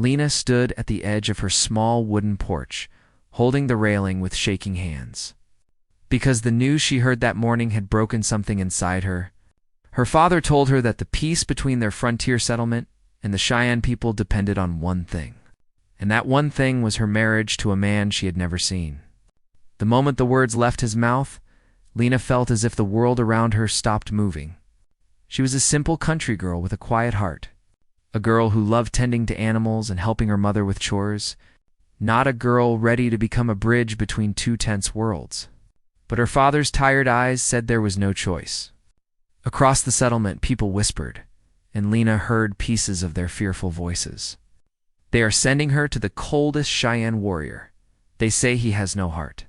Lena stood at the edge of her small wooden porch, holding the railing with shaking hands. Because the news she heard that morning had broken something inside her. Her father told her that the peace between their frontier settlement and the Cheyenne people depended on one thing. And that one thing was her marriage to a man she had never seen. The moment the words left his mouth, Lena felt as if the world around her stopped moving. She was a simple country girl with a quiet heart. A girl who loved tending to animals and helping her mother with chores. Not a girl ready to become a bridge between two tense worlds. But her father's tired eyes said there was no choice. Across the settlement, people whispered, and Lena heard pieces of their fearful voices. They are sending her to the coldest Cheyenne warrior. They say he has no heart.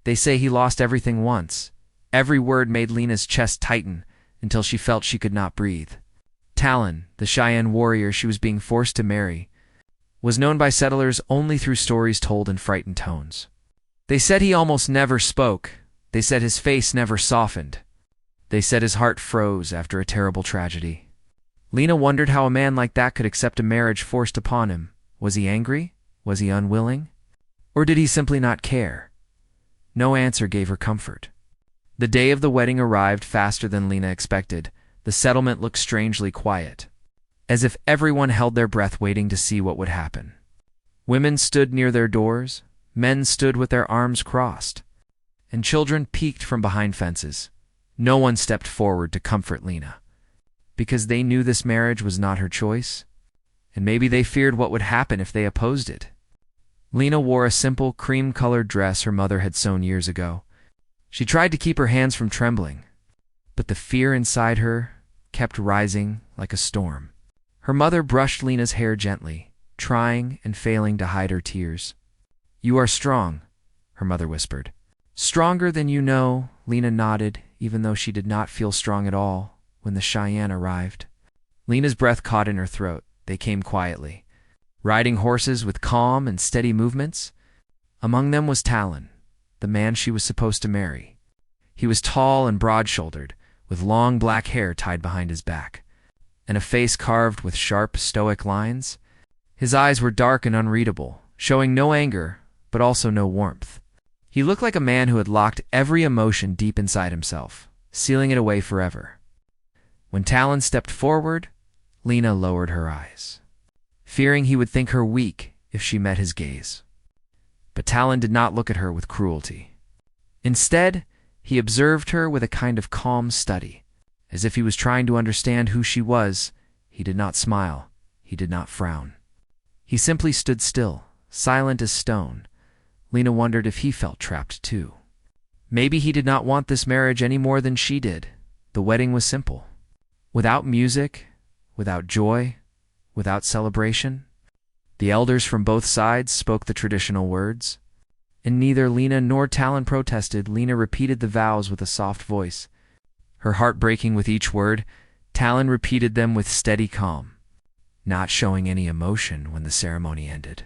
They say he lost everything once. Every word made Lena's chest tighten until she felt she could not breathe. Talon, the Cheyenne warrior she was being forced to marry, was known by settlers only through stories told in frightened tones. They said he almost never spoke. They said his face never softened. They said his heart froze after a terrible tragedy. Lena wondered how a man like that could accept a marriage forced upon him. Was he angry? Was he unwilling? Or did he simply not care? No answer gave her comfort. The day of the wedding arrived faster than Lena expected. The settlement looked strangely quiet, as if everyone held their breath waiting to see what would happen. Women stood near their doors, men stood with their arms crossed, and children peeked from behind fences. No one stepped forward to comfort Lena, because they knew this marriage was not her choice, and maybe they feared what would happen if they opposed it. Lena wore a simple cream-colored dress her mother had sewn years ago. She tried to keep her hands from trembling, but the fear inside her kept rising like a storm. Her mother brushed Lena's hair gently, trying and failing to hide her tears. "You are strong," her mother whispered. "Stronger than you know," Lena nodded, even though she did not feel strong at all when the Cheyenne arrived. Lena's breath caught in her throat. They came quietly, riding horses with calm and steady movements. Among them was Talon, the man she was supposed to marry. He was tall and broad-shouldered, with long black hair tied behind his back, and a face carved with sharp, stoic lines. His eyes were dark and unreadable, showing no anger, but also no warmth. He looked like a man who had locked every emotion deep inside himself, sealing it away forever. When Talon stepped forward, Lena lowered her eyes, fearing he would think her weak if she met his gaze. But Talon did not look at her with cruelty. Instead, he observed her with a kind of calm study, as if he was trying to understand who she was. He did not smile. He did not frown. He simply stood still, silent as stone. Lena wondered if he felt trapped too. Maybe he did not want this marriage any more than she did. The wedding was simple. Without music, without joy, without celebration. The elders from both sides spoke the traditional words, and neither Lena nor Talon protested. Lena repeated the vows with a soft voice, her heart breaking with each word. Talon repeated them with steady calm, not showing any emotion when the ceremony ended.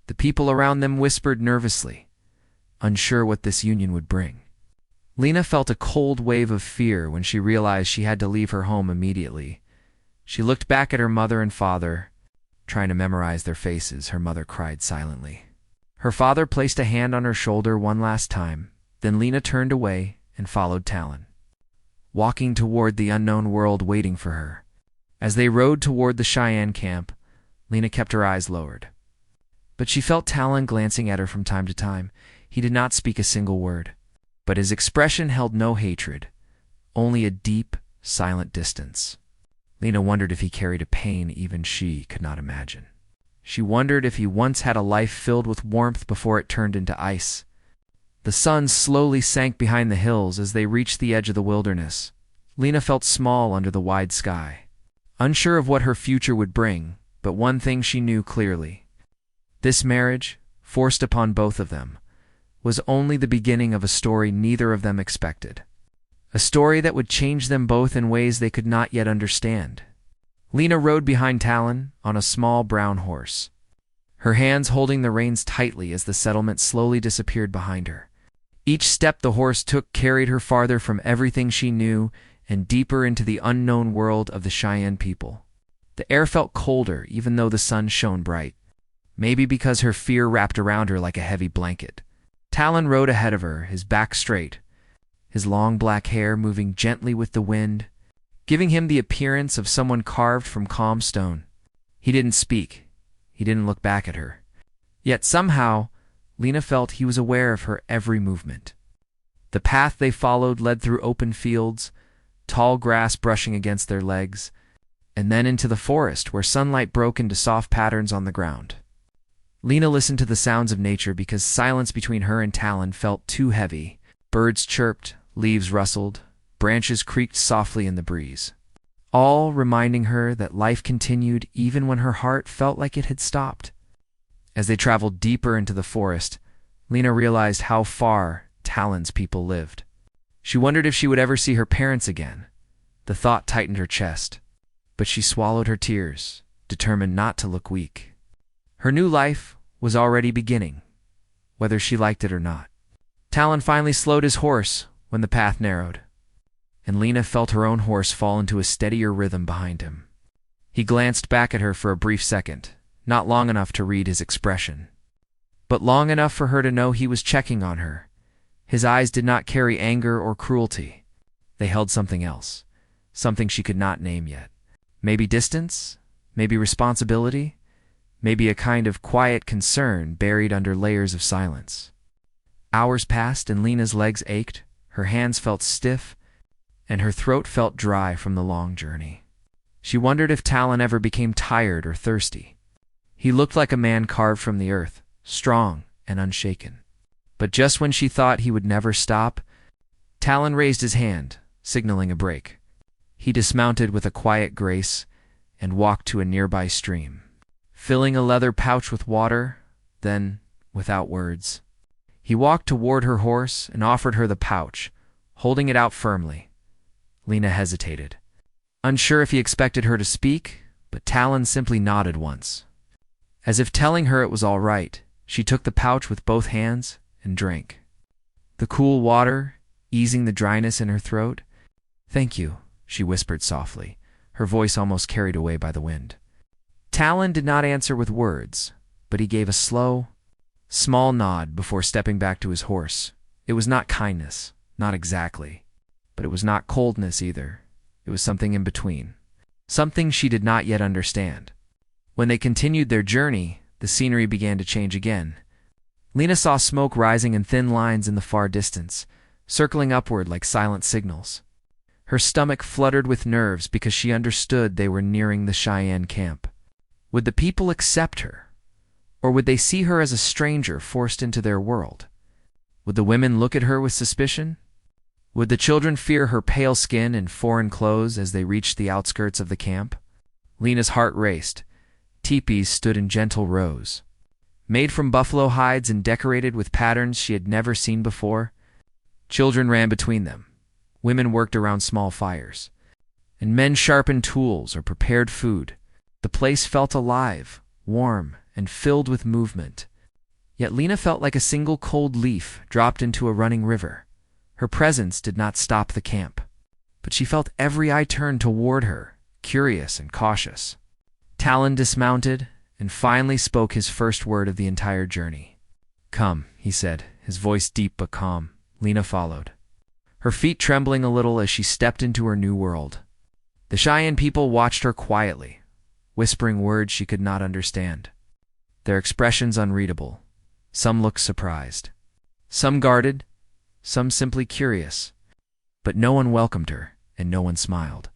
The people around them whispered nervously, unsure what this union would bring. Lena felt a cold wave of fear when she realized she had to leave her home immediately. She looked back at her mother and father, trying to memorize their faces. Her mother cried silently. Her father placed a hand on her shoulder one last time. Then Lena turned away and followed Talon, walking toward the unknown world waiting for her. As they rode toward the Cheyenne camp, Lena kept her eyes lowered. But she felt Talon glancing at her from time to time. He did not speak a single word, but his expression held no hatred, only a deep, silent distance. Lena wondered if he carried a pain even she could not imagine. She wondered if he once had a life filled with warmth before it turned into ice. The sun slowly sank behind the hills as they reached the edge of the wilderness. Lena felt small under the wide sky, unsure of what her future would bring, but one thing she knew clearly. This marriage, forced upon both of them, was only the beginning of a story neither of them expected. A story that would change them both in ways they could not yet understand. Lena rode behind Talon on a small brown horse, her hands holding the reins tightly as the settlement slowly disappeared behind her. Each step the horse took carried her farther from everything she knew and deeper into the unknown world of the Cheyenne people. The air felt colder even though the sun shone bright, maybe because her fear wrapped around her like a heavy blanket. Talon rode ahead of her, his back straight, his long black hair moving gently with the wind, giving him the appearance of someone carved from calm stone. He didn't speak. He didn't look back at her. Yet somehow, Lena felt he was aware of her every movement. The path they followed led through open fields, tall grass brushing against their legs, and then into the forest where sunlight broke into soft patterns on the ground. Lena listened to the sounds of nature because silence between her and Talon felt too heavy. Birds chirped, leaves rustled, branches creaked softly in the breeze, all reminding her that life continued even when her heart felt like it had stopped. As they traveled deeper into the forest, Lena realized how far Talon's people lived. She wondered if she would ever see her parents again. The thought tightened her chest, but she swallowed her tears, determined not to look weak. Her new life was already beginning, whether she liked it or not. Talon finally slowed his horse when the path narrowed, and Lena felt her own horse fall into a steadier rhythm behind him. He glanced back at her for a brief second, not long enough to read his expression, but long enough for her to know he was checking on her. His eyes did not carry anger or cruelty. They held something else, something she could not name yet. Maybe distance, maybe responsibility, maybe a kind of quiet concern buried under layers of silence. Hours passed and Lena's legs ached, her hands felt stiff, and her throat felt dry from the long journey. She wondered if Talon ever became tired or thirsty. He looked like a man carved from the earth, strong and unshaken. But just when she thought he would never stop, Talon raised his hand, signaling a break. He dismounted with a quiet grace and walked to a nearby stream, filling a leather pouch with water. Then, without words, he walked toward her horse and offered her the pouch, holding it out firmly. Lena hesitated, unsure if he expected her to speak, but Talon simply nodded once. As if telling her it was all right, she took the pouch with both hands and drank. The cool water, easing the dryness in her throat. "Thank you," she whispered softly, her voice almost carried away by the wind. Talon did not answer with words, but he gave a slow, small nod before stepping back to his horse. It was not kindness, not exactly, but it was not coldness either. It was something in between, something she did not yet understand. When they continued their journey, the scenery began to change again. Lena saw smoke rising in thin lines in the far distance, circling upward like silent signals. Her stomach fluttered with nerves because she understood they were nearing the Cheyenne camp. Would the people accept her? Or would they see her as a stranger forced into their world? Would the women look at her with suspicion? Would the children fear her pale skin and foreign clothes as they reached the outskirts of the camp? Lena's heart raced. Teepees stood in gentle rows, made from buffalo hides and decorated with patterns she had never seen before. Children ran between them. Women worked around small fires, and men sharpened tools or prepared food. The place felt alive, warm, and filled with movement. Yet Lena felt like a single cold leaf dropped into a running river. Her presence did not stop the camp, but she felt every eye turned toward her, curious and cautious. Talon dismounted and finally spoke his first word of the entire journey. "Come," he said, his voice deep but calm. Lena followed, her feet trembling a little as she stepped into her new world. The Cheyenne people watched her quietly, whispering words she could not understand, their expressions unreadable. Some looked surprised, some guarded, some simply curious. But no one welcomed her, and no one smiled.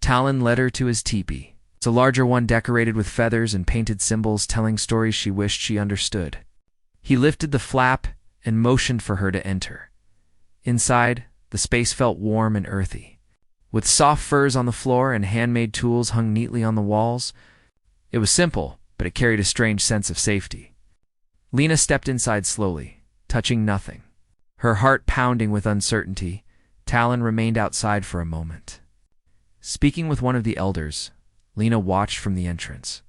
Talon led her to his teepee. It's a larger one decorated with feathers and painted symbols telling stories she wished she understood. He lifted the flap and motioned for her to enter. Inside, the space felt warm and earthy, with soft furs on the floor and handmade tools hung neatly on the walls. It was simple, but it carried a strange sense of safety. Lena stepped inside slowly, touching nothing. Her heart pounding with uncertainty, Talon remained outside for a moment. Speaking with one of the elders, Lena watched from the entrance,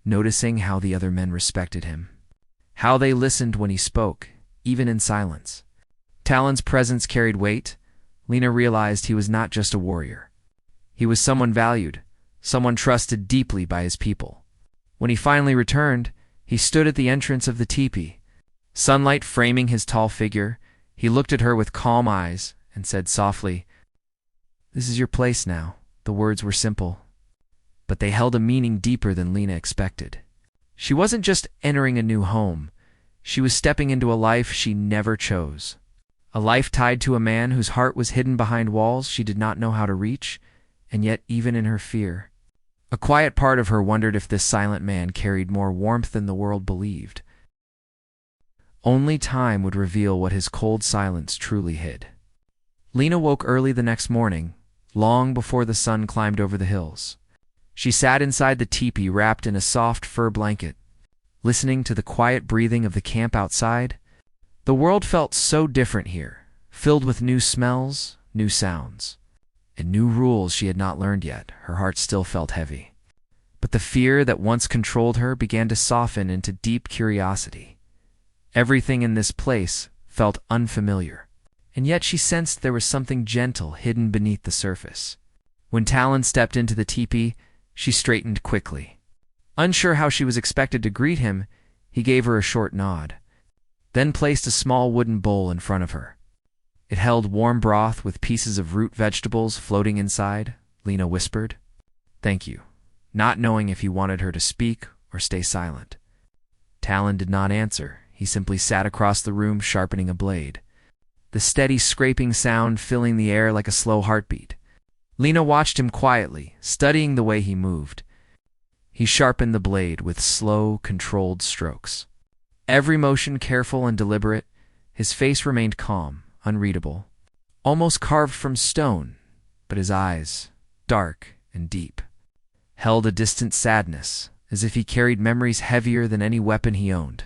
noticing how the other men respected him, how they listened when he spoke, even in silence. Talon's presence carried weight. Lena realized he was not just a warrior. He was someone valued, someone trusted deeply by his people. When he finally returned, he stood at the entrance of the teepee. Sunlight framing his tall figure, he looked at her with calm eyes and said softly, "This is your place now." The words were simple, but they held a meaning deeper than Lena expected. She wasn't just entering a new home. She was stepping into a life she never chose. A life tied to a man whose heart was hidden behind walls she did not know how to reach, and yet even in her fear, a quiet part of her wondered if this silent man carried more warmth than the world believed. Only time would reveal what his cold silence truly hid. Lena woke early the next morning, long before the sun climbed over the hills. She sat inside the teepee wrapped in a soft fur blanket, listening to the quiet breathing of the camp outside. The world felt so different here, filled with new smells, new sounds, and new rules she had not learned yet. Her heart still felt heavy. But the fear that once controlled her began to soften into deep curiosity. Everything in this place felt unfamiliar, and yet she sensed there was something gentle hidden beneath the surface. When Talon stepped into the teepee, she straightened quickly. Unsure how she was expected to greet him, he gave her a short nod, then placed a small wooden bowl in front of her. It held warm broth with pieces of root vegetables floating inside. Lena whispered, "Thank you," not knowing if he wanted her to speak or stay silent. Talon did not answer. He simply sat across the room sharpening a blade, the steady scraping sound filling the air like a slow heartbeat. Lena watched him quietly, studying the way he moved. He sharpened the blade with slow, controlled strokes. Every motion careful and deliberate. His face remained calm, unreadable, almost carved from stone, but his eyes, dark and deep, held a distant sadness, as if he carried memories heavier than any weapon he owned.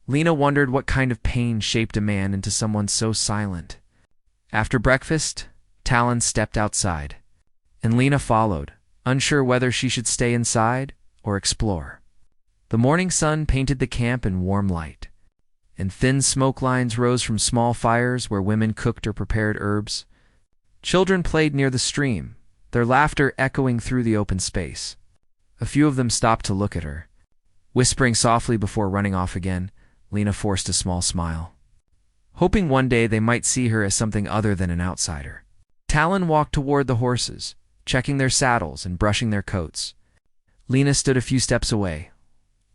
Lena wondered what kind of pain shaped a man into someone so silent. After breakfast, Talon stepped outside, and Lena followed, unsure whether she should stay inside or explore. The morning sun painted the camp in warm light, and thin smoke lines rose from small fires where women cooked or prepared herbs. Children played near the stream, their laughter echoing through the open space. A few of them stopped to look at her. Whispering softly before running off again, Lena forced a small smile, hoping one day they might see her as something other than an outsider. Talon walked toward the horses, checking their saddles and brushing their coats. Lena stood a few steps away,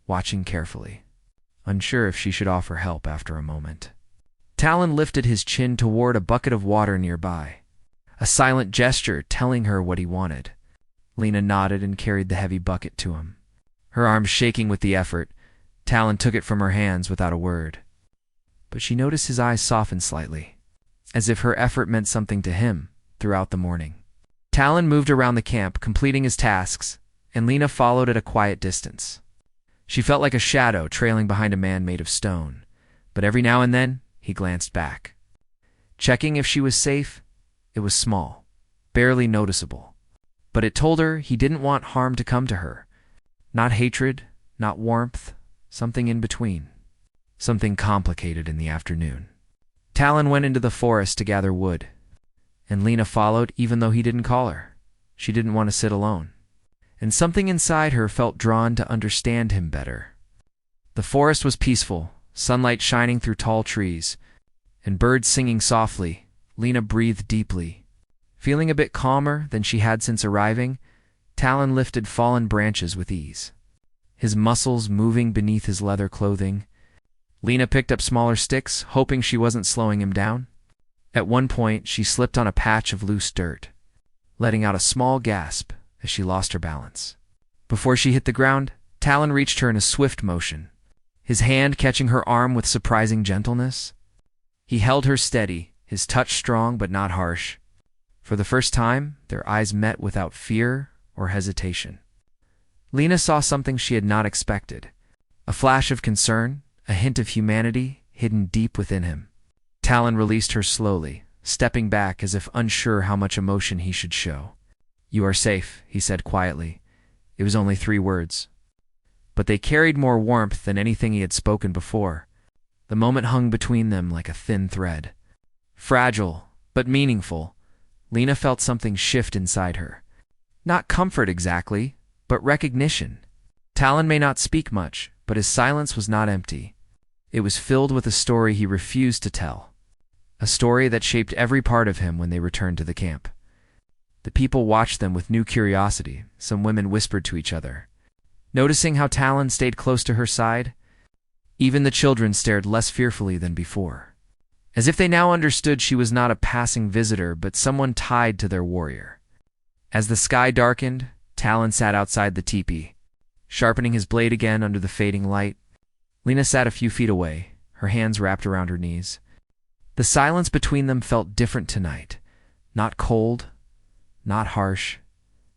watching carefully, unsure if she should offer help after a moment. Talon lifted his chin toward a bucket of water nearby, a silent gesture telling her what he wanted. Lena nodded and carried the heavy bucket to him. Her arms shaking with the effort, Talon took it from her hands without a word. But she noticed his eyes soften slightly, as if her effort meant something to him throughout the morning. Talon moved around the camp, completing his tasks, and Lena followed at a quiet distance. She felt like a shadow trailing behind a man made of stone, but every now and then he glanced back, checking if she was safe. It was small, barely noticeable, but it told her he didn't want harm to come to her. Not hatred, not warmth, something in between. Something complicated in the afternoon. Talon went into the forest to gather wood, and Lena followed even though he didn't call her. She didn't want to sit alone, and something inside her felt drawn to understand him better. The forest was peaceful, sunlight shining through tall trees, and birds singing softly. Lena breathed deeply. Feeling a bit calmer than she had since arriving, Talon lifted fallen branches with ease, his muscles moving beneath his leather clothing. Lena picked up smaller sticks, hoping she wasn't slowing him down. At one point, she slipped on a patch of loose dirt, letting out a small gasp as she lost her balance. Before she hit the ground, Talon reached her in a swift motion, his hand catching her arm with surprising gentleness. He held her steady, his touch strong but not harsh. For the first time, their eyes met without fear or hesitation. Lena saw something she had not expected, a flash of concern, a hint of humanity hidden deep within him. Talon released her slowly, stepping back as if unsure how much emotion he should show. "You are safe," he said quietly. It was only 3 words, but they carried more warmth than anything he had spoken before. The moment hung between them like a thin thread. Fragile, but meaningful. Lena felt something shift inside her. Not comfort exactly, but recognition. Talon may not speak much, but his silence was not empty. It was filled with a story he refused to tell. A story that shaped every part of him when they returned to the camp. The people watched them with new curiosity. Some women whispered to each other, noticing how Talon stayed close to her side. Even the children stared less fearfully than before, as if they now understood she was not a passing visitor but someone tied to their warrior. As the sky darkened, Talon sat outside the teepee, sharpening his blade again under the fading light. Lena sat a few feet away, her hands wrapped around her knees. The silence between them felt different tonight. Not cold, not harsh,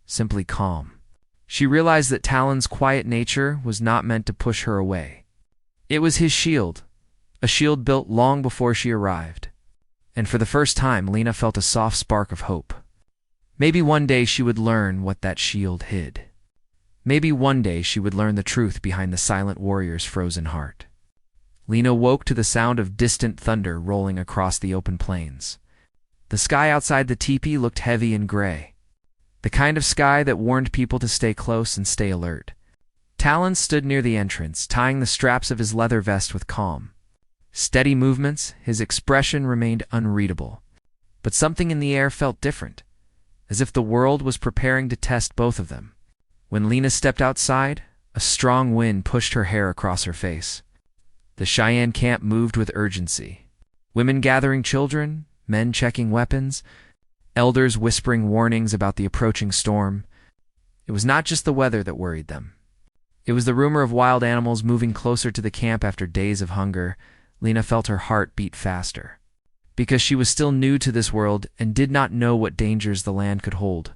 simply calm. She realized that Talon's quiet nature was not meant to push her away. It was his shield, a shield built long before she arrived. And for the first time, Lena felt a soft spark of hope. Maybe one day she would learn what that shield hid. Maybe one day she would learn the truth behind the silent warrior's frozen heart. Lena woke to the sound of distant thunder rolling across the open plains. The sky outside the teepee looked heavy and gray, the kind of sky that warned people to stay close and stay alert. Talon stood near the entrance, tying the straps of his leather vest with calm. Steady movements, his expression remained unreadable. But something in the air felt different, as if the world was preparing to test both of them. When Lena stepped outside, a strong wind pushed her hair across her face. The Cheyenne camp moved with urgency. Women gathering children, men checking weapons, elders whispering warnings about the approaching storm. It was not just the weather that worried them. It was the rumor of wild animals moving closer to the camp after days of hunger. Lena felt her heart beat faster, because she was still new to this world and did not know what dangers the land could hold.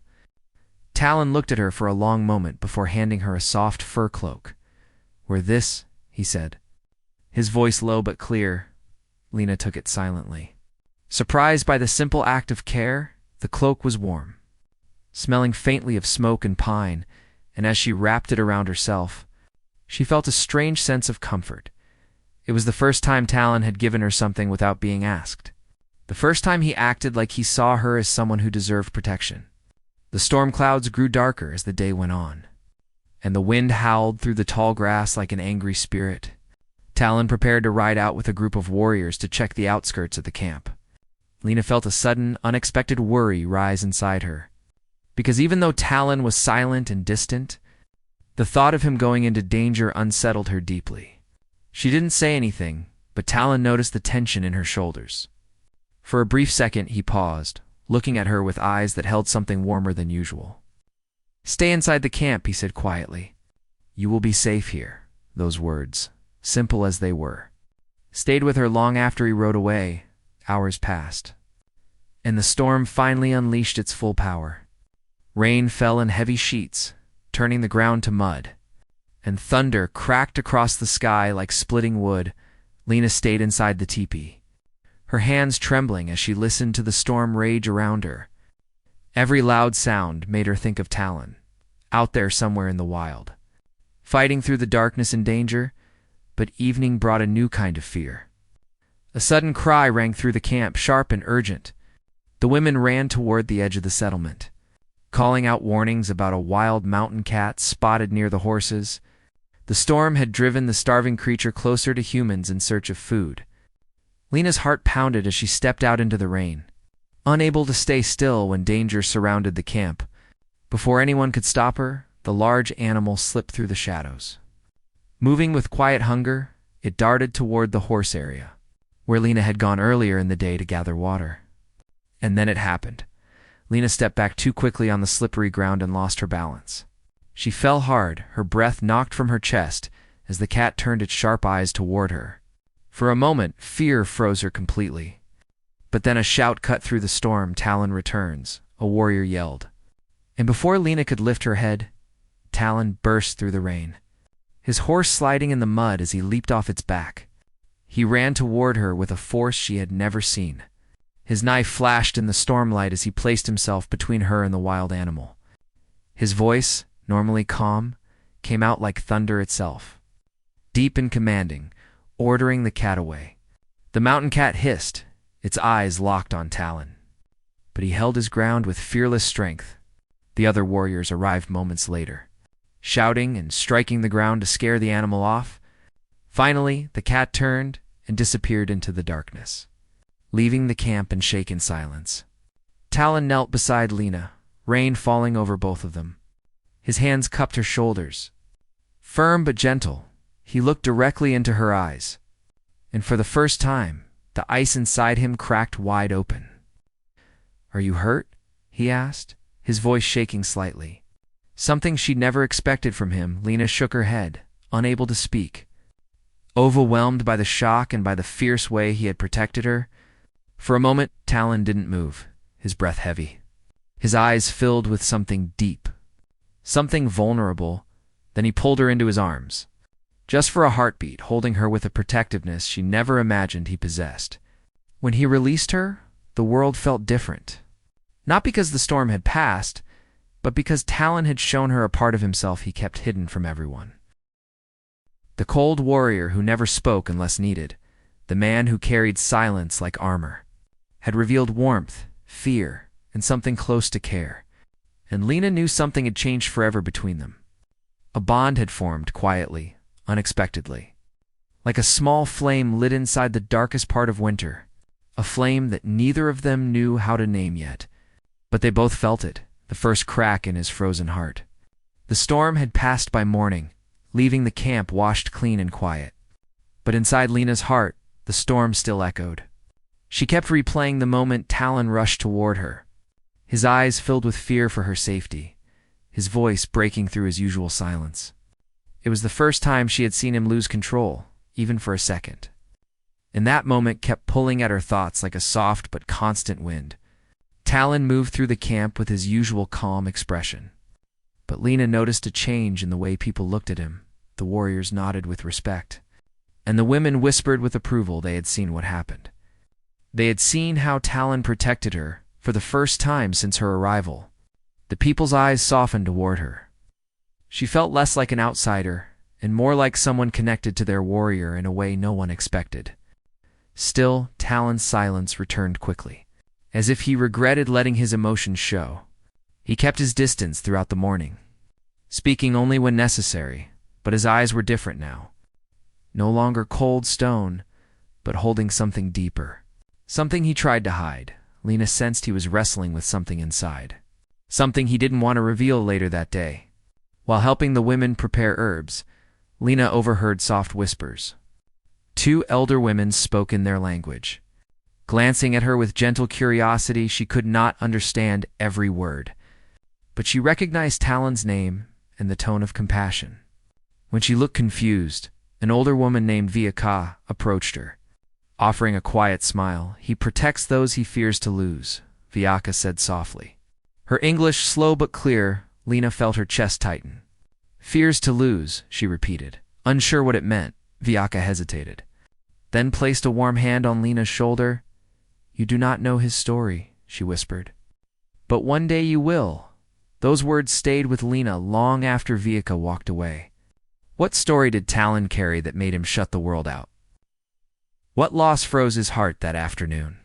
Talon looked at her for a long moment before handing her a soft fur cloak. "Wear this," he said. His voice low but clear. Lena took it silently. Surprised by the simple act of care, the cloak was warm, smelling faintly of smoke and pine, and as she wrapped it around herself, she felt a strange sense of comfort. It was the first time Talon had given her something without being asked. The first time he acted like he saw her as someone who deserved protection. The storm clouds grew darker as the day went on, and the wind howled through the tall grass like an angry spirit. Talon prepared to ride out with a group of warriors to check the outskirts of the camp. Lena felt a sudden, unexpected worry rise inside her, because even though Talon was silent and distant, the thought of him going into danger unsettled her deeply. She didn't say anything, but Talon noticed the tension in her shoulders. For a brief second he paused, looking at her with eyes that held something warmer than usual. "Stay inside the camp," he said quietly. "You will be safe here." Those words, simple as they were, stayed with her long after he rode away. Hours passed, and the storm finally unleashed its full power. Rain fell in heavy sheets, turning the ground to mud, and thunder cracked across the sky like splitting wood. Lena stayed inside the teepee, her hands trembling as she listened to the storm rage around her. Every loud sound made her think of Talon, out there somewhere in the wild, fighting through the darkness and danger. But evening brought a new kind of fear. A sudden cry rang through the camp, sharp and urgent. The women ran toward the edge of the settlement, calling out warnings about a wild mountain cat spotted near the horses. The storm had driven the starving creature closer to humans in search of food. Lena's heart pounded as she stepped out into the rain, unable to stay still when danger surrounded the camp. Before anyone could stop her, the large animal slipped through the shadows. Moving with quiet hunger, it darted toward the horse area, where Lena had gone earlier in the day to gather water. And then it happened. Lena stepped back too quickly on the slippery ground and lost her balance. She fell hard, her breath knocked from her chest as the cat turned its sharp eyes toward her. For a moment, fear froze her completely. But then a shout cut through the storm. "Talon returns," a warrior yelled. And before Lena could lift her head, Talon burst through the rain, his horse sliding in the mud as he leaped off its back. He ran toward her with a force she had never seen. His knife flashed in the stormlight as he placed himself between her and the wild animal. His voice, normally calm, came out like thunder itself, deep and commanding, ordering the cat away. The mountain cat hissed, its eyes locked on Talon. But he held his ground with fearless strength. The other warriors arrived moments later, shouting and striking the ground to scare the animal off. Finally, the cat turned and disappeared into the darkness, leaving the camp in shaken silence. Talon knelt beside Lena, rain falling over both of them. His hands cupped her shoulders. Firm but gentle, he looked directly into her eyes, and for the first time, the ice inside him cracked wide open. "Are you hurt?" he asked, his voice shaking slightly. Something she'd never expected from him. Lena shook her head, unable to speak. Overwhelmed by the shock and by the fierce way he had protected her. For a moment, Talon didn't move, his breath heavy. His eyes filled with something deep, something vulnerable. Then he pulled her into his arms, just for a heartbeat, holding her with a protectiveness she never imagined he possessed. When he released her, the world felt different. Not because the storm had passed, but because Talon had shown her a part of himself he kept hidden from everyone. The cold warrior who never spoke unless needed, the man who carried silence like armor, had revealed warmth, fear, and something close to care. And Lena knew something had changed forever between them. A bond had formed quietly, unexpectedly, like a small flame lit inside the darkest part of winter, a flame that neither of them knew how to name yet. But they both felt it, the first crack in his frozen heart. The storm had passed by morning, leaving the camp washed clean and quiet. But inside Lena's heart, the storm still echoed. She kept replaying the moment Talon rushed toward her, his eyes filled with fear for her safety, his voice breaking through his usual silence. It was the first time she had seen him lose control, even for a second. And that moment kept pulling at her thoughts like a soft but constant wind. Talon moved through the camp with his usual calm expression. But Lena noticed a change in the way people looked at him. The warriors nodded with respect, and the women whispered with approval. They had seen what happened. They had seen how Talon protected her for the first time since her arrival. The people's eyes softened toward her. She felt less like an outsider and more like someone connected to their warrior in a way no one expected. Still, Talon's silence returned quickly, as if he regretted letting his emotions show. He kept his distance throughout the morning, speaking only when necessary, but his eyes were different now. No longer cold stone, but holding something deeper. Something he tried to hide. Lena sensed he was wrestling with something inside. Something he didn't want to reveal later that day. While helping the women prepare herbs, Lena overheard soft whispers. Two elder women spoke in their language. Glancing at her with gentle curiosity, she could not understand every word, but she recognized Talon's name and the tone of compassion. When she looked confused, an older woman named Viaka approached her, offering a quiet smile. "He protects those he fears to lose," Viaka said softly. Her English slow but clear. Lena felt her chest tighten. "Fears to lose," she repeated, unsure what it meant. Viaka hesitated, then placed a warm hand on Lena's shoulder. "You do not know his story," she whispered. "But one day you will." Those words stayed with Lena long after Viaka walked away. What story did Talon carry that made him shut the world out? What loss froze his heart that afternoon?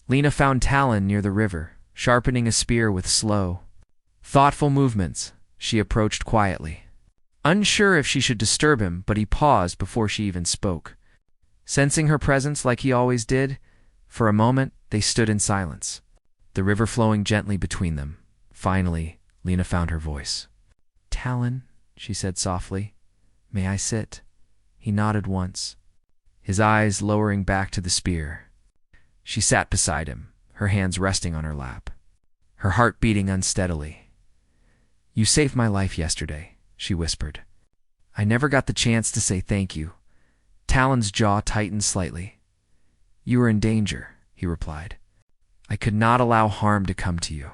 Lena found Talon near the river, sharpening a spear with slow, thoughtful movements. She approached quietly, unsure if she should disturb him, but he paused before she even spoke. Sensing her presence like he always did, for a moment they stood in silence, the river flowing gently between them. Finally, Lena found her voice. "Talon," she said softly, "may I sit?" He nodded once, his eyes lowering back to the spear. She sat beside him, her hands resting on her lap, her heart beating unsteadily. "You saved my life yesterday," she whispered. "I never got the chance to say thank you." Talon's jaw tightened slightly. "You were in danger," he replied. "I could not allow harm to come to you."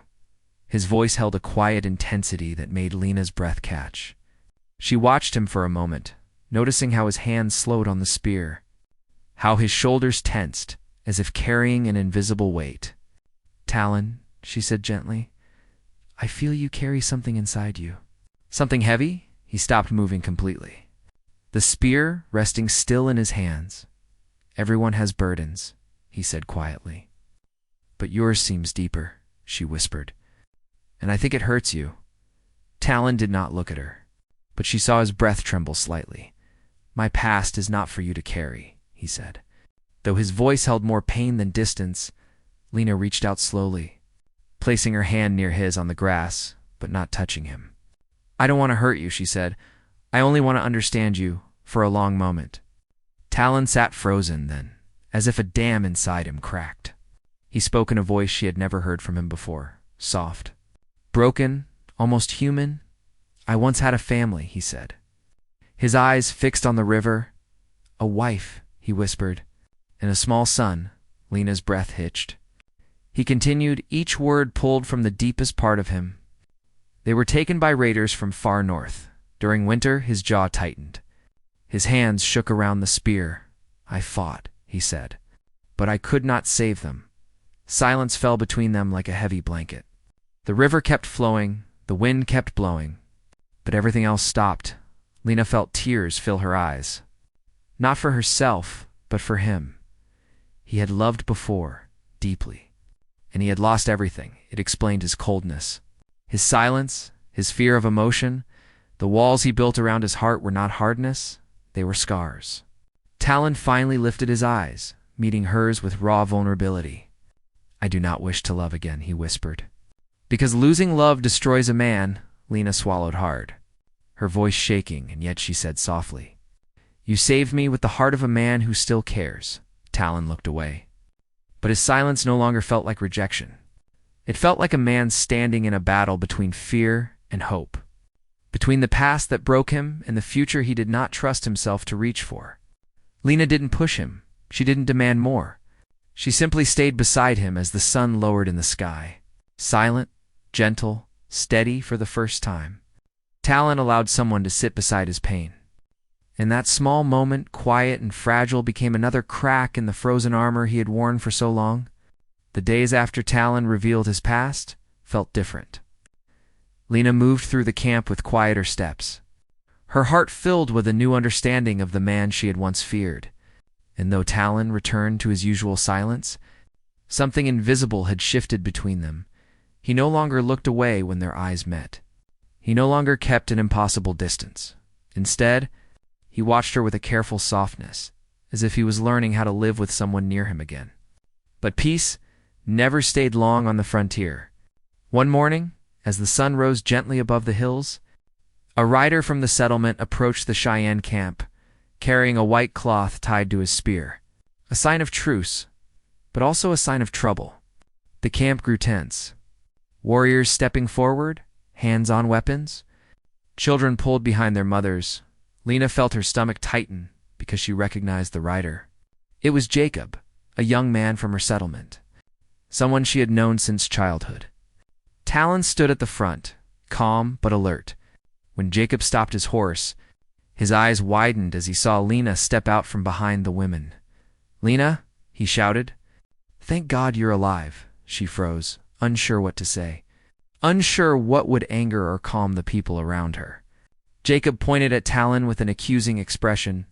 His voice held a quiet intensity that made Lena's breath catch. She watched him for a moment, noticing how his hands slowed on the spear, how his shoulders tensed, as if carrying an invisible weight. "Talon," she said gently, "I feel you carry something inside you." "Something heavy?" He stopped moving completely, the spear resting still in his hands. "Everyone has burdens," he said quietly. "But yours seems deeper," she whispered. and I think it hurts you." Talon did not look at her, but she saw his breath tremble slightly. "My past is not for you to carry," he said. Though his voice held more pain than distance, Lena reached out slowly, placing her hand near his on the grass, but not touching him. "I don't want to hurt you," she said. "I only want to understand you for a long moment." Talon sat frozen then, as if a dam inside him cracked. He spoke in a voice she had never heard from him before, soft, broken, almost human. "I once had a family," he said. His eyes fixed on the river. "A wife," he whispered, "and a small son." Lena's breath hitched. He continued, each word pulled from the deepest part of him. "They were taken by raiders from far north. During winter, his jaw tightened. His hands shook around the spear. I fought," he said, "but I could not save them." Silence fell between them like a heavy blanket. The river kept flowing, the wind kept blowing, but everything else stopped. Lena felt tears fill her eyes. Not for herself, but for him. He had loved before, deeply, and he had lost everything. It explained his coldness. His silence, his fear of emotion, the walls he built around his heart were not hardness, they were scars. Talon finally lifted his eyes, meeting hers with raw vulnerability. "I do not wish to love again," he whispered. "Because losing love destroys a man." Lena swallowed hard, her voice shaking, and yet she said softly, "You saved me with the heart of a man who still cares." Talon looked away, but his silence no longer felt like rejection. It felt like a man standing in a battle between fear and hope, between the past that broke him and the future he did not trust himself to reach for. Lena didn't push him. She didn't demand more. She simply stayed beside him as the sun lowered in the sky, silent, gentle, steady for the first time. Talon allowed someone to sit beside his pain. In that small moment, quiet and fragile, became another crack in the frozen armor he had worn for so long. The days after Talon revealed his past felt different. Lena moved through the camp with quieter steps, her heart filled with a new understanding of the man she had once feared. And though Talon returned to his usual silence, something invisible had shifted between them. He no longer looked away when their eyes met. He no longer kept an impossible distance. Instead, he watched her with a careful softness, as if he was learning how to live with someone near him again. But peace never stayed long on the frontier. One morning, as the sun rose gently above the hills, a rider from the settlement approached the Cheyenne camp, carrying a white cloth tied to his spear, a sign of truce, but also a sign of trouble. The camp grew tense. Warriors stepping forward, hands on weapons. Children pulled behind their mothers. Lena felt her stomach tighten because she recognized the rider. It was Jacob, a young man from her settlement, someone she had known since childhood. Talon stood at the front, calm but alert. When Jacob stopped his horse, his eyes widened as he saw Lena step out from behind the women. "Lena," he shouted. "Thank God you're alive." She froze, unsure what to say, unsure what would anger or calm the people around her. Jacob pointed at Talon with an accusing expression.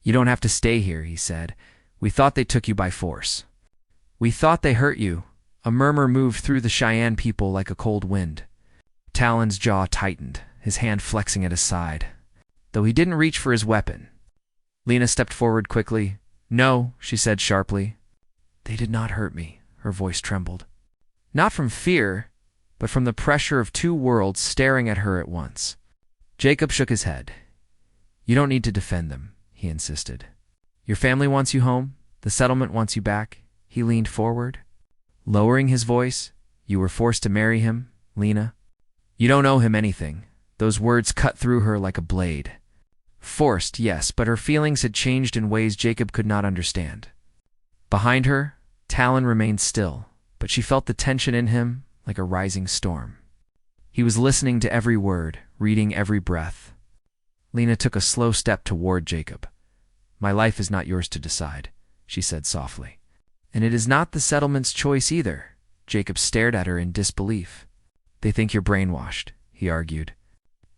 "You don't have to stay here," he said. "We thought they took you by force. We thought they hurt you." A murmur moved through the Cheyenne people like a cold wind. Talon's jaw tightened, his hand flexing at his side, though he didn't reach for his weapon. Lena stepped forward quickly. "No," she said sharply. "They did not hurt me." Her voice trembled. Not from fear, but from the pressure of two worlds staring at her at once. Jacob shook his head. "You don't need to defend them," he insisted. "Your family wants you home. The settlement wants you back." He leaned forward, lowering his voice. "You were forced to marry him, Lena. You don't owe him anything." Those words cut through her like a blade. Forced, yes, but her feelings had changed in ways Jacob could not understand. Behind her, Talon remained still, but she felt the tension in him like a rising storm. He was listening to every word, reading every breath. Lena took a slow step toward Jacob. "My life is not yours to decide," she said softly. "And it is not the settlement's choice either." Jacob stared at her in disbelief. "They think you're brainwashed," he argued.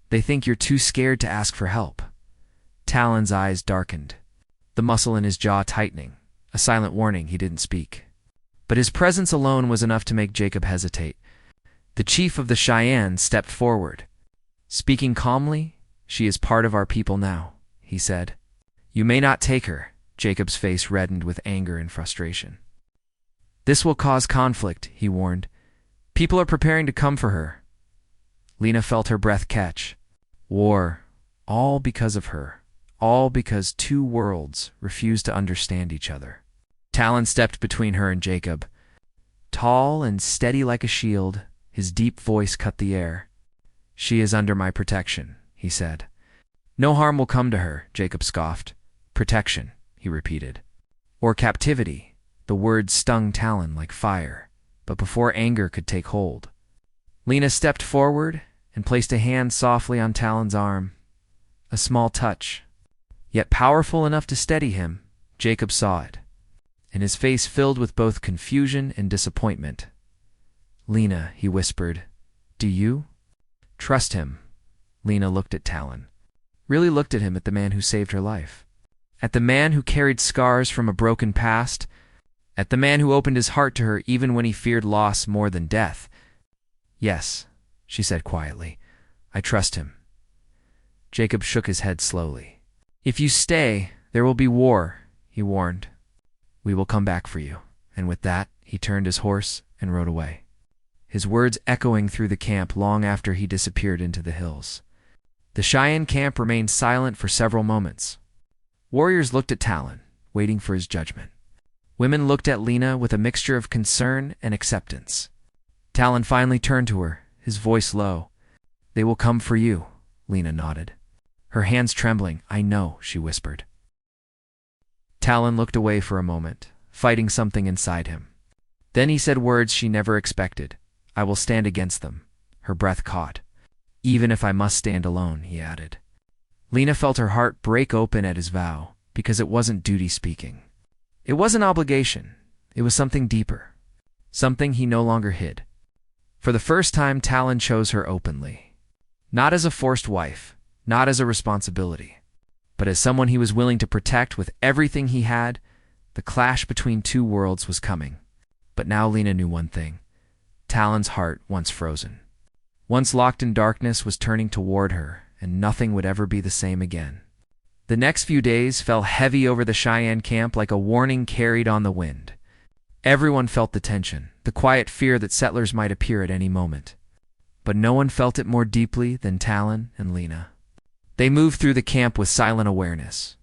"They think you're too scared to ask for help." Talon's eyes darkened, the muscle in his jaw tightening, a silent warning he didn't speak. But his presence alone was enough to make Jacob hesitate. The chief of the Cheyenne stepped forward. Speaking calmly, "She is part of our people now," he said. "You may not take her." Jacob's face reddened with anger and frustration. "This will cause conflict," he warned. "People are preparing to come for her." Lena felt her breath catch. War, all because of her, all because two worlds refused to understand each other. Talon stepped between her and Jacob. Tall and steady like a shield, his deep voice cut the air. "She is under my protection," he said. "No harm will come to her," Jacob scoffed. "Protection," he repeated. "Or captivity." The words stung Talon like fire, but before anger could take hold, Lena stepped forward and placed a hand softly on Talon's arm. A small touch, yet powerful enough to steady him. Jacob saw it, and his face filled with both confusion and disappointment. "Lena," he whispered, "do you trust him?" Lena looked at Talon, really looked at him, at the man who saved her life, at the man who carried scars from a broken past, at the man who opened his heart to her even when he feared loss more than death. "Yes," she said quietly, "I trust him." Jacob shook his head slowly. "If you stay, there will be war," he warned. "We will come back for you." And with that, he turned his horse and rode away, his words echoing through the camp long after he disappeared into the hills. The Cheyenne camp remained silent for several moments. Warriors looked at Talon, waiting for his judgment. Women looked at Lena with a mixture of concern and acceptance. Talon finally turned to her, his voice low. "They will come for you," Lena nodded, her hands trembling. "I know," she whispered. Talon looked away for a moment, fighting something inside him. Then he said words she never expected. "I will stand against them." Her breath caught. "Even if I must stand alone," he added. Lena felt her heart break open at his vow, because it wasn't duty speaking. It wasn't obligation. It was something deeper, something he no longer hid. For the first time, Talon chose her openly. Not as a forced wife, not as a responsibility, but as someone he was willing to protect with everything he had. The clash between two worlds was coming. But now Lena knew one thing. Talon's heart, once frozen, once locked in darkness, was turning toward her, and nothing would ever be the same again. The next few days fell heavy over the Cheyenne camp like a warning carried on the wind. Everyone felt the tension, the quiet fear that settlers might appear at any moment. But no one felt it more deeply than Talon and Lena. They moved through the camp with silent awareness,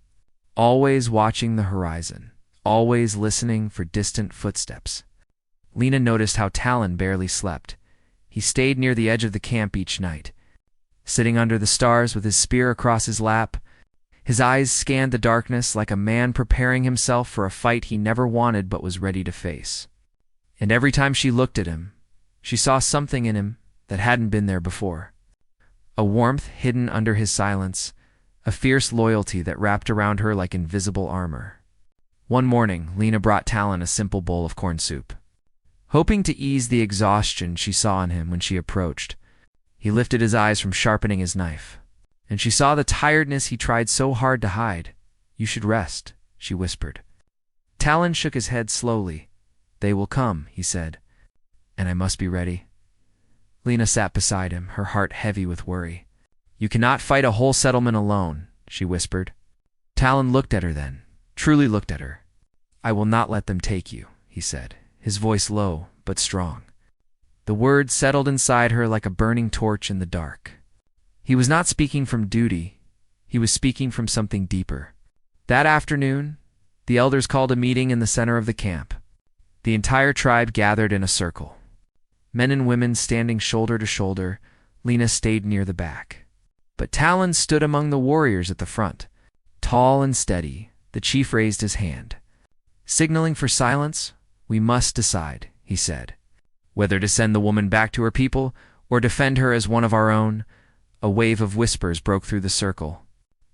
always watching the horizon, always listening for distant footsteps. Lena noticed how Talon barely slept. He stayed near the edge of the camp each night, sitting under the stars with his spear across his lap. His eyes scanned the darkness like a man preparing himself for a fight he never wanted but was ready to face. And every time she looked at him, she saw something in him that hadn't been there before. A warmth hidden under his silence, a fierce loyalty that wrapped around her like invisible armor. One morning, Lena brought Talon a simple bowl of corn soup. Hoping to ease the exhaustion she saw in him when she approached, he lifted his eyes from sharpening his knife, and she saw the tiredness he tried so hard to hide. "You should rest," she whispered. Talon shook his head slowly. "They will come," he said, "and I must be ready." Lena sat beside him, her heart heavy with worry. "You cannot fight a whole settlement alone," she whispered. Talon looked at her then, truly looked at her. "I will not let them take you," he said, his voice low but strong. The words settled inside her like a burning torch in the dark. He was not speaking from duty. He was speaking from something deeper. That afternoon, the elders called a meeting in the center of the camp. The entire tribe gathered in a circle. Men and women standing shoulder to shoulder. Lena stayed near the back. But Talon stood among the warriors at the front. Tall and steady, the chief raised his hand. Signaling for silence, "We must decide," he said, "whether to send the woman back to her people or defend her as one of our own." A wave of whispers broke through the circle.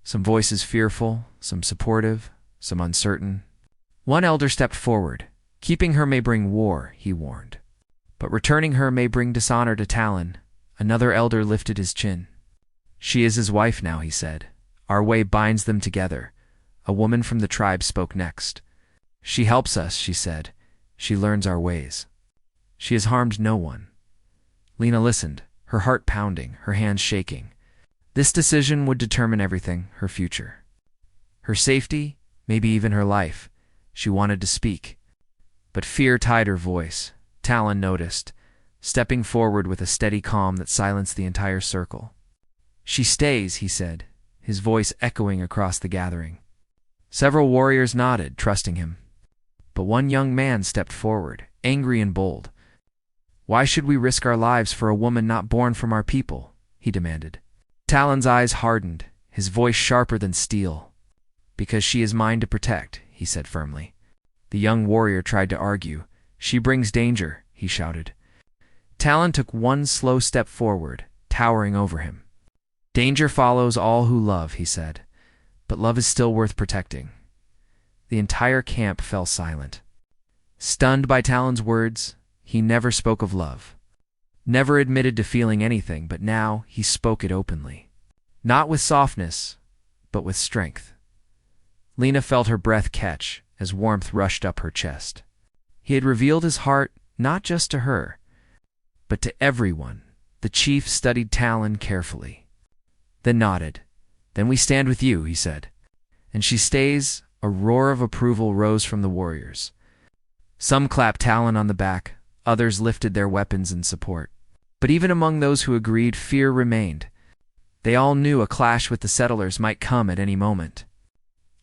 Some voices fearful, some supportive, some uncertain. One elder stepped forward. "Keeping her may bring war," he warned, "but returning her may bring dishonor to Talon." Another elder lifted his chin. "She is his wife now," he said. "Our way binds them together." A woman from the tribe spoke next. "She helps us," she said. "She learns our ways. She has harmed no one." Lena listened, her heart pounding, her hands shaking. This decision would determine everything, her future. Her safety, maybe even her life. She wanted to speak. But fear tied her voice. Talon noticed, stepping forward with a steady calm that silenced the entire circle. "She stays," he said, his voice echoing across the gathering. Several warriors nodded, trusting him. But one young man stepped forward, angry and bold. "Why should we risk our lives for a woman not born from our people?" he demanded. Talon's eyes hardened, his voice sharper than steel. "Because she is mine to protect," he said firmly. The young warrior tried to argue. "She brings danger," he shouted. Talon took one slow step forward, towering over him. "Danger follows all who love," he said, "but love is still worth protecting." The entire camp fell silent. Stunned by Talon's words, he never spoke of love. Never admitted to feeling anything, but now he spoke it openly. Not with softness, but with strength. Lena felt her breath catch as warmth rushed up her chest. He had revealed his heart not just to her, but to everyone. The chief studied Talon carefully, then nodded. "Then we stand with you," he said. "And she stays." A roar of approval rose from the warriors. Some clapped Talon on the back, others lifted their weapons in support. But even among those who agreed, fear remained. They all knew a clash with the settlers might come at any moment.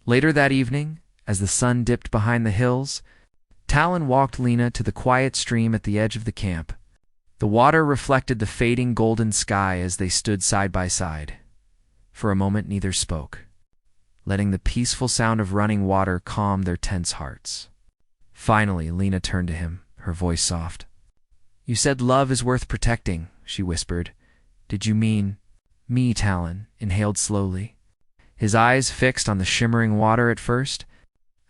Later that evening, as the sun dipped behind the hills, Talon walked Lena to the quiet stream at the edge of the camp. The water reflected the fading golden sky as they stood side by side. For a moment neither spoke, letting the peaceful sound of running water calm their tense hearts. Finally, Lena turned to him, her voice soft. "You said love is worth protecting," she whispered. "Did you mean me?" Talon inhaled slowly, his eyes fixed on the shimmering water at first.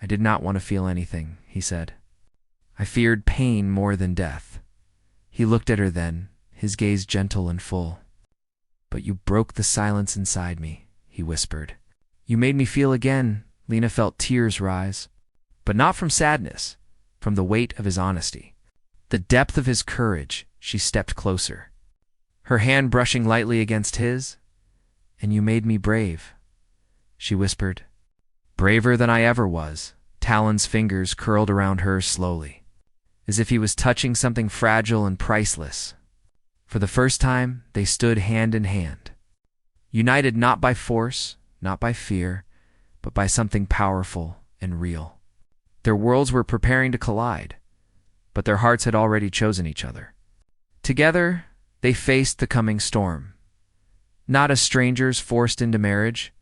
"I did not want to feel anything," he said. "I feared pain more than death." He looked at her then, his gaze gentle and full. "But you broke the silence inside me," he whispered. "You made me feel again." Lena felt tears rise, but not from sadness, from the weight of his honesty. The depth of his courage. She stepped closer, her hand brushing lightly against his. "And you made me brave," she whispered. "Braver than I ever was." Talon's fingers curled around hers slowly, as if he was touching something fragile and priceless. For the first time, they stood hand in hand, united not by force, not by fear, but by something powerful and real. Their worlds were preparing to collide, but their hearts had already chosen each other. Together, they faced the coming storm, not as strangers forced into marriage,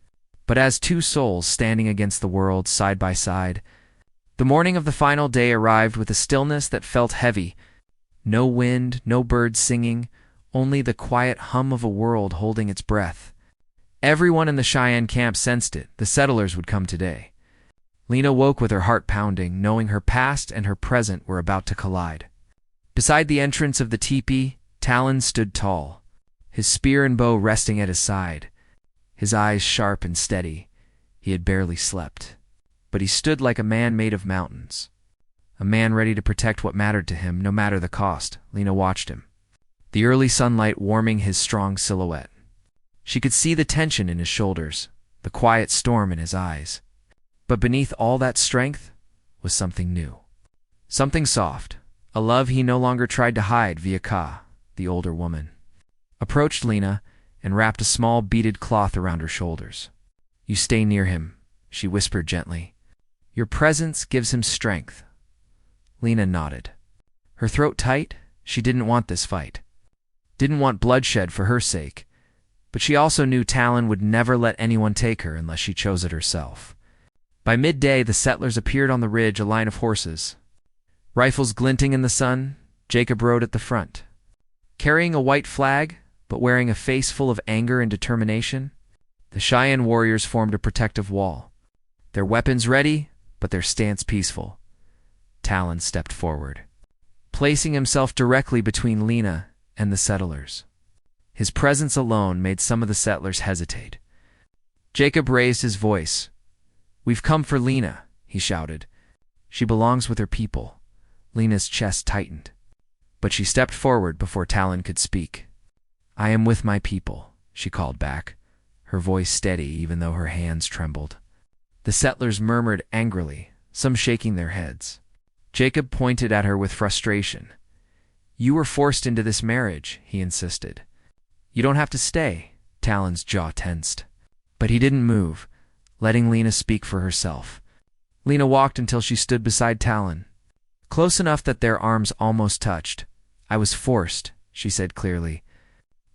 but as two souls standing against the world side by side. The morning of the final day arrived with a stillness that felt heavy. No wind, no birds singing, only the quiet hum of a world holding its breath. Everyone in the Cheyenne camp sensed it. The settlers would come today. Lena woke with her heart pounding, knowing her past and her present were about to collide. Beside the entrance of the teepee, Talon stood tall, his spear and bow resting at his side, his eyes sharp and steady. He had barely slept, but he stood like a man made of mountains, a man ready to protect what mattered to him, no matter the cost. Lena watched him, the early sunlight warming his strong silhouette. She could see the tension in his shoulders, the quiet storm in his eyes. But beneath all that strength was something new, something soft, a love he no longer tried to hide. Vika, the older woman, approached Lena and wrapped a small beaded cloth around her shoulders. "You stay near him," she whispered gently. "Your presence gives him strength." Lena nodded, her throat tight. She didn't want this fight, didn't want bloodshed for her sake, but she also knew Talon would never let anyone take her unless she chose it herself. By midday, the settlers appeared on the ridge, a line of horses, rifles glinting in the sun. Jacob rode at the front, carrying a white flag, but wearing a face full of anger and determination. The Cheyenne warriors formed a protective wall, their weapons ready, but their stance peaceful. Talon stepped forward, placing himself directly between Lena and the settlers. His presence alone made some of the settlers hesitate. Jacob raised his voice. "We've come for Lena," he shouted. "She belongs with her people." Lena's chest tightened. but she stepped forward before Talon could speak. "I am with my people," she called back, her voice steady even though her hands trembled. The settlers murmured angrily, some shaking their heads. Jacob pointed at her with frustration. "You were forced into this marriage," he insisted. "You don't have to stay." Talon's jaw tensed. But he didn't move, letting Lena speak for herself. Lena walked until she stood beside Talon, close enough that their arms almost touched. "I was forced," she said clearly.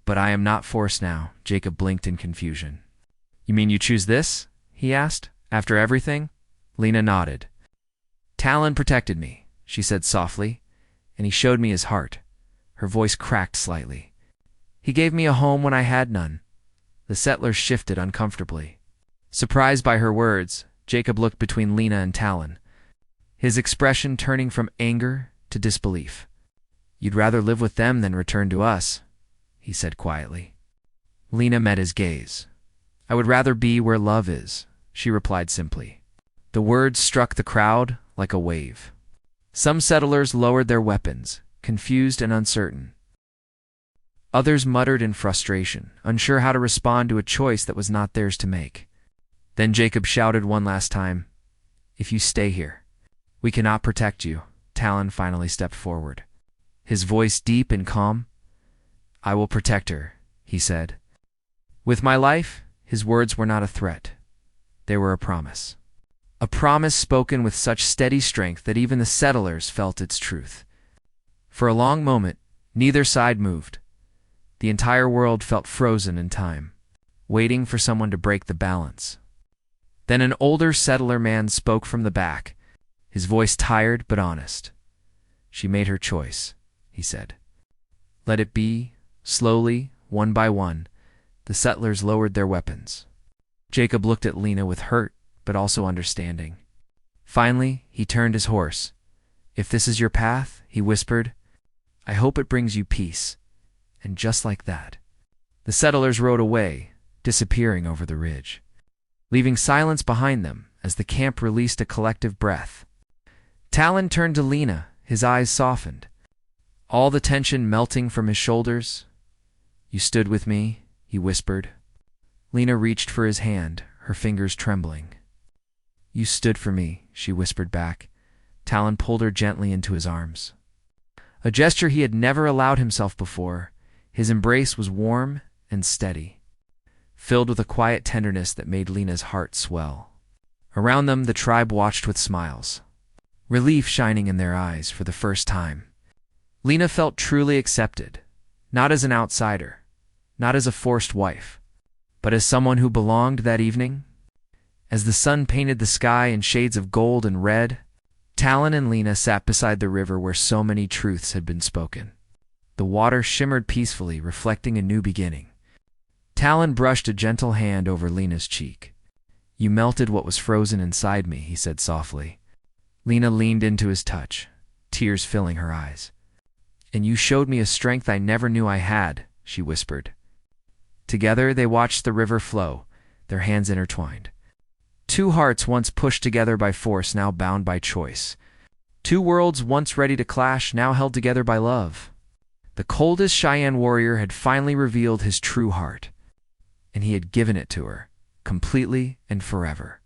"But I am not forced now." Jacob blinked in confusion. "You mean you choose this?" he asked. "After everything?" Lena nodded. "Talon protected me," she said softly, "and he showed me his heart." Her voice cracked slightly. "He gave me a home when I had none." The settlers shifted uncomfortably. Surprised by her words, Jacob looked between Lena and Talon, his expression turning from anger to disbelief. "You'd rather live with them than return to us," he said quietly. Lena met his gaze. "I would rather be where love is," she replied simply. The words struck the crowd like a wave. Some settlers lowered their weapons, confused and uncertain. Others muttered in frustration, unsure how to respond to a choice that was not theirs to make. Then Jacob shouted one last time, "If you stay here, we cannot protect you." Talon finally stepped forward, his voice deep and calm. "I will protect her," he said. With my life, his words were not a threat. They were a promise. A promise spoken with such steady strength that even the settlers felt its truth. For a long moment, neither side moved. The entire world felt frozen in time, waiting for someone to break the balance. Then an older settler man spoke from the back, his voice tired but honest. "She made her choice," he said. "Let it be." Slowly, one by one, the settlers lowered their weapons. Jacob looked at Lena with hurt but also understanding. Finally, he turned his horse. "If this is your path," he whispered, "I hope it brings you peace." And just like that, the settlers rode away, disappearing over the ridge, leaving silence behind them as the camp released a collective breath. Talon turned to Lena, his eyes softened, all the tension melting from his shoulders. "You stood with me," he whispered. Lena reached for his hand, her fingers trembling. "You stood for me," she whispered back. Talon pulled her gently into his arms. A gesture he had never allowed himself before. His embrace was warm and steady, filled with a quiet tenderness that made Lena's heart swell. Around them, the tribe watched with smiles, relief shining in their eyes for the first time. Lena felt truly accepted, not as an outsider, not as a forced wife, but as someone who belonged that evening. As the sun painted the sky in shades of gold and red, Talon and Lena sat beside the river where so many truths had been spoken. The water shimmered peacefully, reflecting a new beginning. Talon brushed a gentle hand over Lena's cheek. "You melted what was frozen inside me," he said softly. Lena leaned into his touch, tears filling her eyes. "And you showed me a strength I never knew I had," she whispered. Together they watched the river flow, their hands intertwined. Two hearts once pushed together by force, now bound by choice. Two worlds once ready to clash, now held together by love. The coldest Cheyenne warrior had finally revealed his true heart, and he had given it to her, completely and forever.